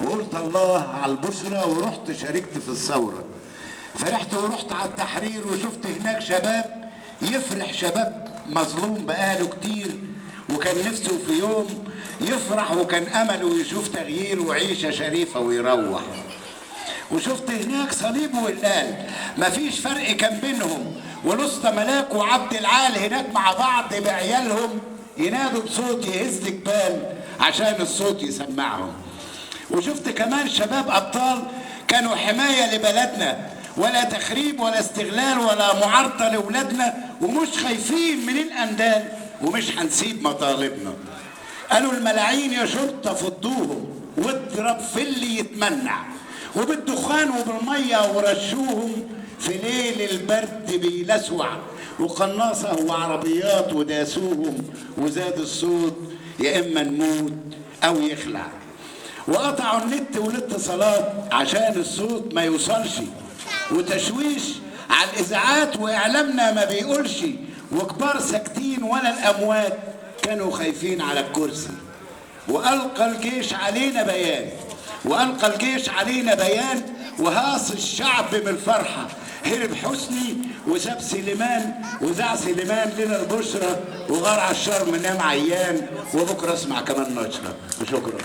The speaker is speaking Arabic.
وقلت الله على البشرى، ورحت شاركت في الثورة. فرحت ورحت على التحرير وشفت هناك شباب يفرح، شباب مظلوم بقاله كتير وكان نفسه في يوم يفرح وكان أمله يشوف تغيير وعيشة شريفة ويروح. وشفت هناك صليب والقال مفيش فرق كان بينهم، ولسطى ملاك وعبد العال هناك مع بعض بعيالهم ينادوا بصوت يهز جبال عشان الصوت يسمعهم. وشفت كمان شباب أبطال كانوا حماية لبلدنا، ولا تخريب ولا استغلال ولا معارضة لأولادنا، ومش خايفين من الأندال ومش هنسيب مطالبنا. قالوا الملاعين يا شرطة فضوهم واضرب في اللي يتمنع، وبالدخان وبالمية ورشوهم في ليل البرد بيلسوع، وقناصة وعربيات وداسوهم، وزاد الصوت يا إما نموت أو يخلع. وقطعوا النت والاتصالات عشان الصوت ما يوصلش، وتشويش على الإذاعات وإعلامنا ما بيقولش، وكبار ساكتين ولا الأموات كانوا خايفين على الكرسي. وألقى الجيش علينا بيان، وألقى الجيش علينا بيان، وهاص الشعب من الفرحة. هرب حسني وساب سليمان، وزع سليمان لنا البشرة، وغار على الشرم نام عيان، وبكرة اسمع كمان نشرة. وشكرا.